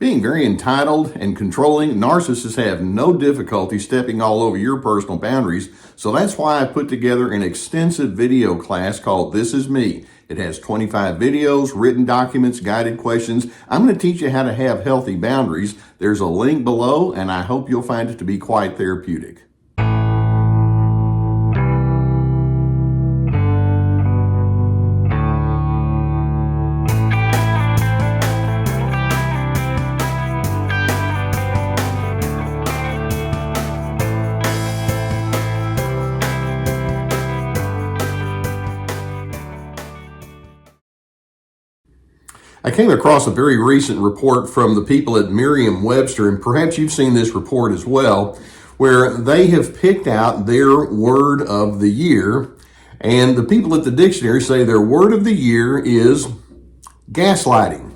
Being very entitled and controlling, narcissists have no difficulty stepping all over your personal boundaries. So that's why I put together an extensive video class called This Is Me. It has 25 videos, written documents, guided questions. I'm going to teach you how to have healthy boundaries. There's a link below, and I hope you'll find it to be quite therapeutic. I came across a very recent report from the people at Merriam-Webster, and perhaps you've seen this report as well, where they have picked out their word of the year, and the people at the dictionary say their word of the year is gaslighting.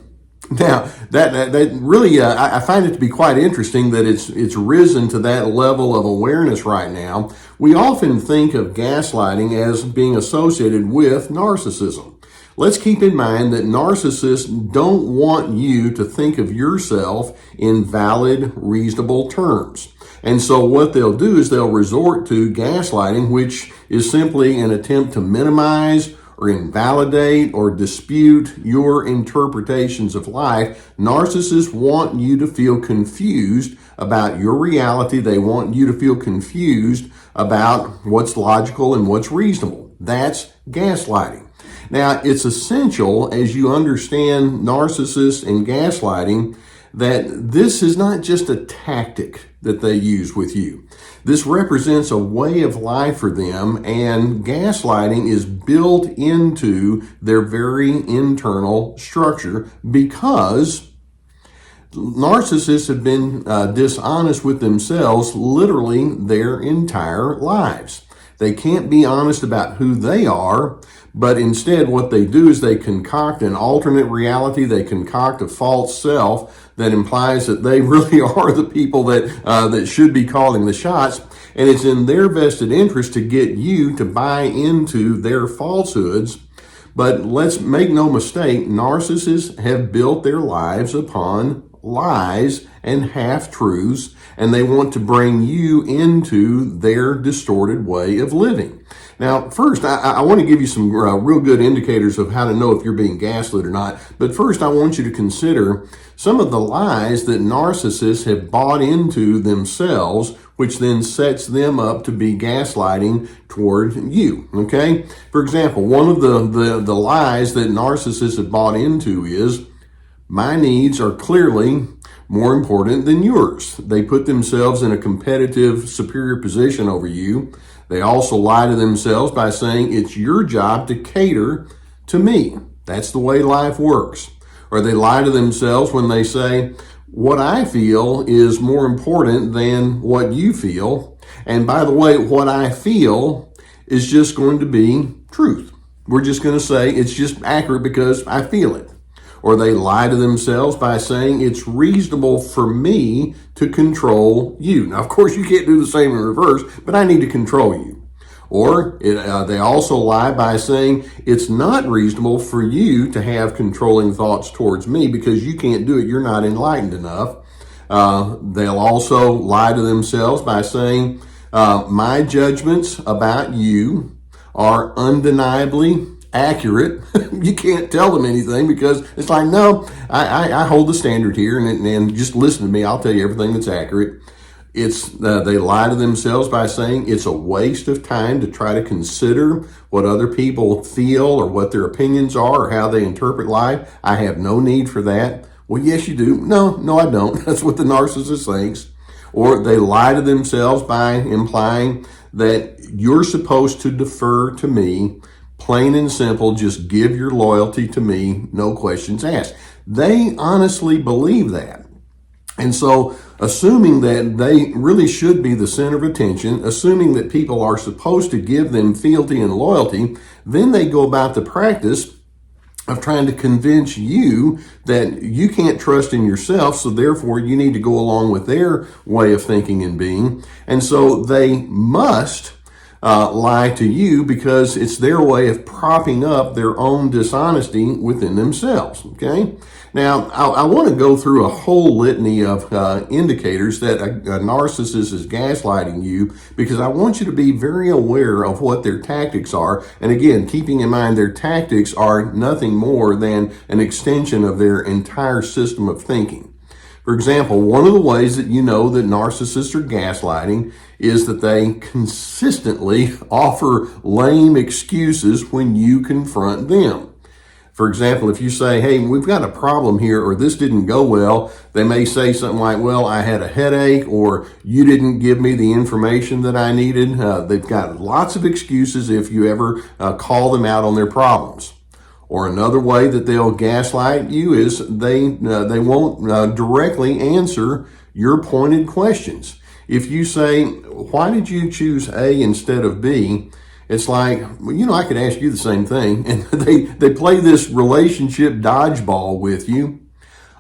Now, that really, I find it to be quite interesting that it's risen to that level of awareness right now. We often think of gaslighting as being associated with narcissism. Let's keep in mind that narcissists don't want you to think of yourself in valid, reasonable terms. And so what they'll do is they'll resort to gaslighting, which is simply an attempt to minimize or invalidate or dispute your interpretations of life. Narcissists want you to feel confused about your reality. They want you to feel confused about what's logical and what's reasonable. That's gaslighting. Now, it's essential as you understand narcissists and gaslighting that this is not just a tactic that they use with you. This represents a way of life for them, and gaslighting is built into their very internal structure because narcissists have been dishonest with themselves literally their entire lives. They can't be honest about who they are, but instead what they do is they concoct an alternate reality. They concoct a false self that implies that they really are the people that should be calling the shots. And it's in their vested interest to get you to buy into their falsehoods. But let's make no mistake, narcissists have built their lives upon lies and half-truths, and they want to bring you into their distorted way of living. Now, first, I want to give you some real good indicators of how to know if you're being gaslit or not. But first, I want you to consider some of the lies that narcissists have bought into themselves, which then sets them up to be gaslighting toward you, okay? For example, one of the lies that narcissists have bought into is, my needs are clearly more important than yours. They put themselves in a competitive, superior position over you. They also lie to themselves by saying it's your job to cater to me. That's the way life works. Or they lie to themselves when they say, what I feel is more important than what you feel. And by the way, what I feel is just going to be truth. We're just going to say it's just accurate because I feel it. Or they lie to themselves by saying it's reasonable for me to control you. Now, of course, you can't do the same in reverse, but I need to control you. Or they also lie by saying it's not reasonable for you to have controlling thoughts towards me because you can't do it. You're not enlightened enough. They'll also lie to themselves by saying my judgments about you are undeniably accurate. You can't tell them anything because it's like, no, I hold the standard here and just listen to me. I'll tell you everything that's accurate. They lie to themselves by saying it's a waste of time to try to consider what other people feel or what their opinions are or how they interpret life. I have no need for that. Well, yes, you do. No, I don't. That's what the narcissist thinks. Or they lie to themselves by implying that you're supposed to defer to me. Plain and simple, just give your loyalty to me, no questions asked. They honestly believe that. And so, assuming that they really should be the center of attention, assuming that people are supposed to give them fealty and loyalty, then they go about the practice of trying to convince you that you can't trust in yourself, so therefore you need to go along with their way of thinking and being. And so they must lie to you because it's their way of propping up their own dishonesty within themselves, okay? Now, I want to go through a whole litany of indicators that a narcissist is gaslighting you, because I want you to be very aware of what their tactics are. And again, keeping in mind their tactics are nothing more than an extension of their entire system of thinking. For example, one of the ways that you know that narcissists are gaslighting is that they consistently offer lame excuses when you confront them. For example, if you say, hey, we've got a problem here, or this didn't go well, they may say something like, well, I had a headache, or you didn't give me the information that I needed. They've got lots of excuses if you ever call them out on their problems. Or another way that they'll gaslight you is they won't directly answer your pointed questions. If you say, why did you choose A instead of B? It's like, well, I could ask you the same thing. And they play this relationship dodgeball with you.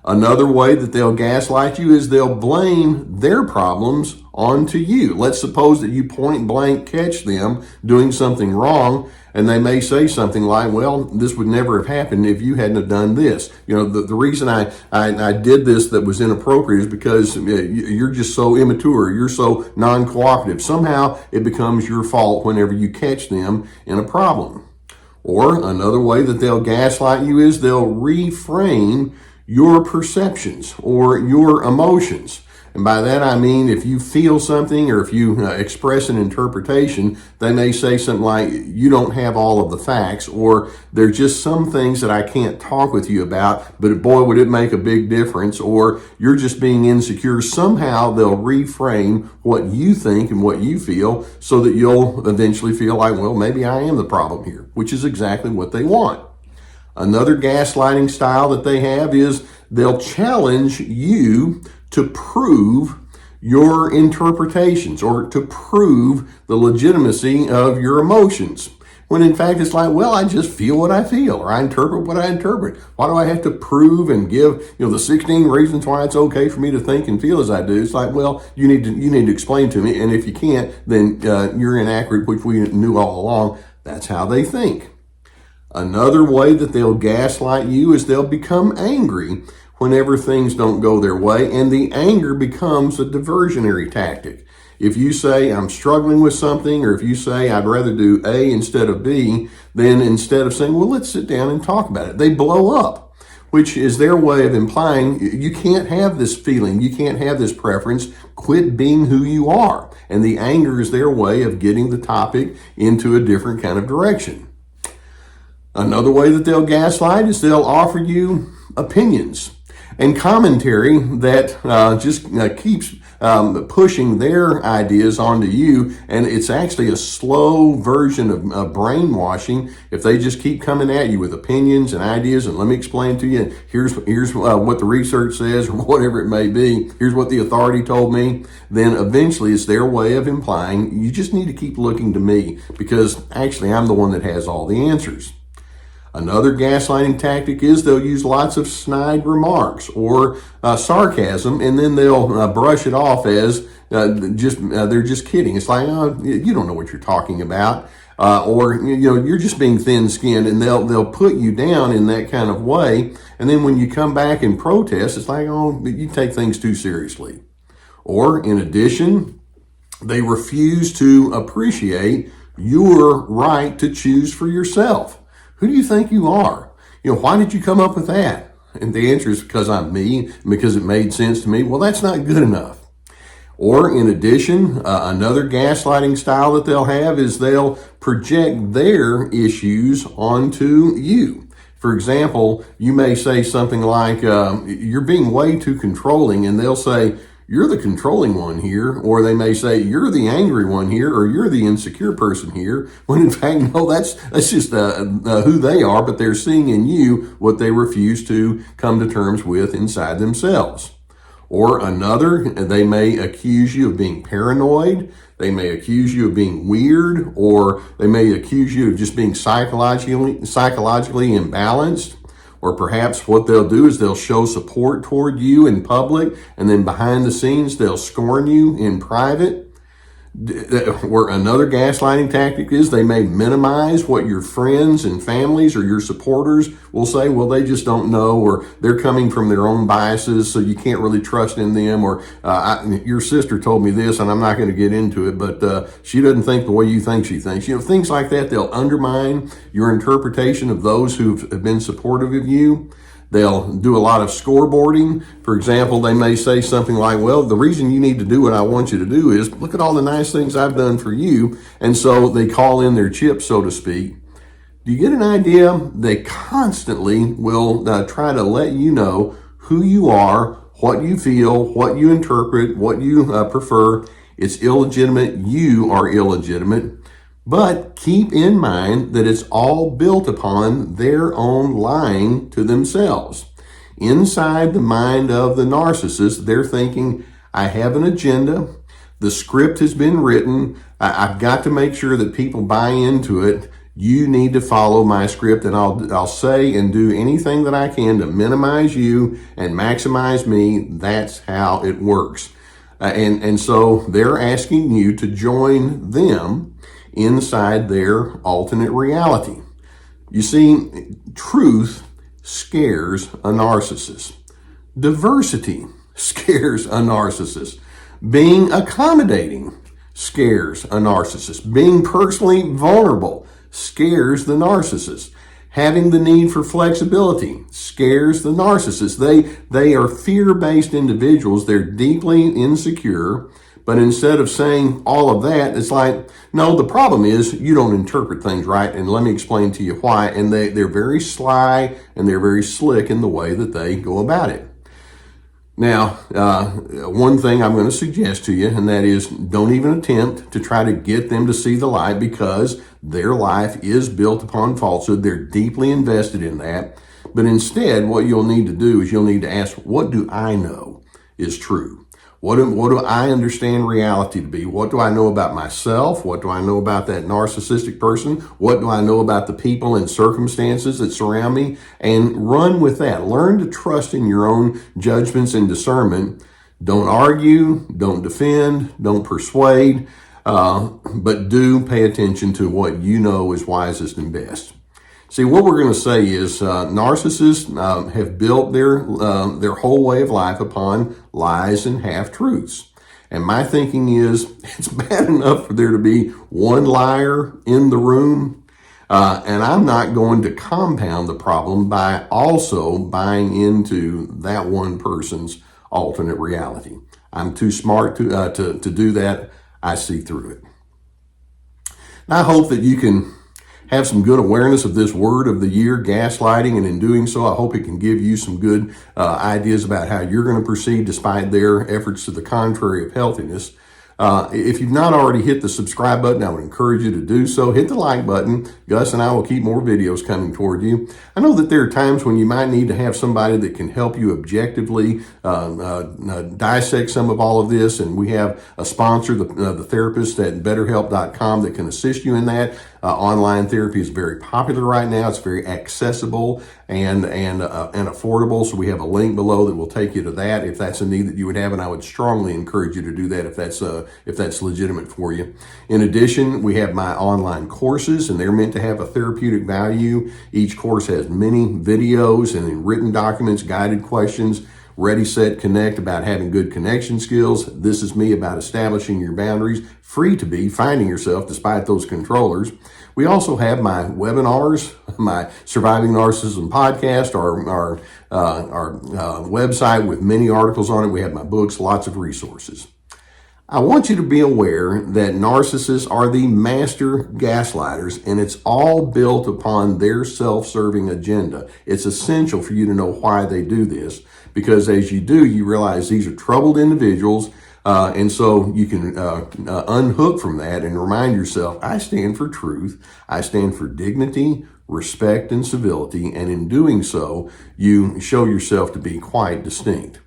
Another way that they'll gaslight you is they'll blame their problems onto you. Let's suppose that you point blank catch them doing something wrong, and they may say something like, well, this would never have happened if you hadn't have done this. The reason I did this that was inappropriate is because you're just so immature, you're so non-cooperative. Somehow it becomes your fault whenever you catch them in a problem. Or another way that they'll gaslight you is they'll reframe your perceptions or your emotions. And by that I mean, if you feel something or if you express an interpretation, they may say something like, you don't have all of the facts, or there's just some things that I can't talk with you about, but boy, would it make a big difference, or you're just being insecure. Somehow they'll reframe what you think and what you feel so that you'll eventually feel like, well, maybe I am the problem here, which is exactly what they want. Another gaslighting style that they have is they'll challenge you to prove your interpretations or to prove the legitimacy of your emotions. When in fact it's like, well, I just feel what I feel, or I interpret what I interpret. Why do I have to prove and give, the 16 reasons why it's okay for me to think and feel as I do? It's like, well, you need to explain to me, and if you can't, then you're inaccurate, which we knew all along. That's how they think. Another way that they'll gaslight you is they'll become angry whenever things don't go their way, and the anger becomes a diversionary tactic. If you say, I'm struggling with something, or if you say, I'd rather do A instead of B, then instead of saying, well, let's sit down and talk about it, they blow up, which is their way of implying you can't have this feeling, you can't have this preference, quit being who you are. And the anger is their way of getting the topic into a different kind of direction. Another way that they'll gaslight is they'll offer you opinions and commentary that just keeps pushing their ideas onto you, and it's actually a slow version of brainwashing. If they just keep coming at you with opinions and ideas, and let me explain to you, here's what the research says, or whatever it may be, here's what the authority told me, then eventually it's their way of implying you just need to keep looking to me, because actually I'm the one that has all the answers. Another gaslighting tactic is they'll use lots of snide remarks or sarcasm, and then they'll brush it off as they're just kidding. It's like, oh, you don't know what you're talking about, or you're just being thin-skinned, and they'll put you down in that kind of way. And then when you come back and protest, it's like, oh, you take things too seriously. Or in addition, they refuse to appreciate your right to choose for yourself. Who do you think you are? Why did you come up with that? And the answer is because I'm me, because it made sense to me. Well, that's not good enough. Or in addition, another gaslighting style that they'll have is they'll project their issues onto you. For example, you may say something like, you're being way too controlling, and they'll say, you're the controlling one here, or they may say, you're the angry one here, or you're the insecure person here, when in fact, no, that's just who they are, but they're seeing in you what they refuse to come to terms with inside themselves. Or another, they may accuse you of being paranoid, they may accuse you of being weird, or they may accuse you of just being psychologically imbalanced. Or perhaps what they'll do is they'll show support toward you in public, and then behind the scenes, they'll scorn you in private. Where another gaslighting tactic is, they may minimize what your friends and families or your supporters will say. Well, they just don't know, or they're coming from their own biases, so you can't really trust in them. Or your sister told me this, and I'm not going to get into it, but she doesn't think the way you think she thinks. You know, things like that. They'll undermine your interpretation of those who've been supportive of you. They'll do a lot of scoreboarding. For example, they may say something like, well, the reason you need to do what I want you to do is look at all the nice things I've done for you. And so they call in their chips, so to speak. Do you get an idea? They constantly will try to let you know who you are, what you feel, what you interpret, what you prefer. It's illegitimate. You are illegitimate. But keep in mind that it's all built upon their own lying to themselves. Inside the mind of the narcissist, they're thinking, I have an agenda. The script has been written. I've got to make sure that people buy into it. You need to follow my script, and I'll say and do anything that I can to minimize you and maximize me. That's how it works. And so they're asking you to join them inside their alternate reality. You see, truth scares a narcissist. Diversity scares a narcissist. Being accommodating scares a narcissist. Being personally vulnerable scares the narcissist. Having the need for flexibility scares the narcissist. They are fear-based individuals. They're deeply insecure. But instead of saying all of that, it's like, no, the problem is you don't interpret things right, and let me explain to you why. And they're very sly and they're very slick in the way that they go about it. Now, one thing I'm going to suggest to you, and that is don't even attempt to try to get them to see the light, because their life is built upon falsehood. They're deeply invested in that. But instead, what you'll need to do is you'll need to ask, what do I know is true? What do I understand reality to be? What do I know about myself? What do I know about that narcissistic person? What do I know about the people and circumstances that surround me? And run with that. Learn to trust in your own judgments and discernment. Don't argue, don't defend, don't persuade, but do pay attention to what you know is wisest and best. See, what we're going to say is narcissists have built their whole way of life upon lies and half-truths. And my thinking is it's bad enough for there to be one liar in the room, and I'm not going to compound the problem by also buying into that one person's alternate reality. I'm too smart to do that. I see through it. And I hope that you can have some good awareness of this word of the year, gaslighting, and in doing so, I hope it can give you some good ideas about how you're going to proceed despite their efforts to the contrary of healthiness. If you've not already hit the subscribe button, I would encourage you to do so. Hit the like button. Gus and I will keep more videos coming toward you. I know that there are times when you might need to have somebody that can help you objectively dissect some of all of this, and we have a sponsor, the therapist at BetterHelp.com, that can assist you in that. Online therapy is very popular right now. It's very accessible and affordable. So we have a link below that will take you to that if that's a need that you would have, and I would strongly encourage you to do that if that's legitimate for you. In addition, we have my online courses, and they're meant to have a therapeutic value. Each course has many videos and written documents, guided questions. Ready, Set, Connect about having good connection skills. This is me about establishing your boundaries. Free to be finding yourself despite those controllers. We also have my webinars, my Surviving Narcissism podcast, our website with many articles on it. We have my books, lots of resources. I want you to be aware that narcissists are the master gaslighters, and it's all built upon their self-serving agenda. It's essential for you to know why they do this, because as you do, you realize these are troubled individuals, and so you can unhook from that and remind yourself, I stand for truth, I stand for dignity, respect, and civility, and in doing so, you show yourself to be quite distinct.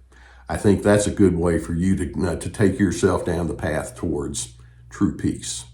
I think that's a good way for you to take yourself down the path towards true peace.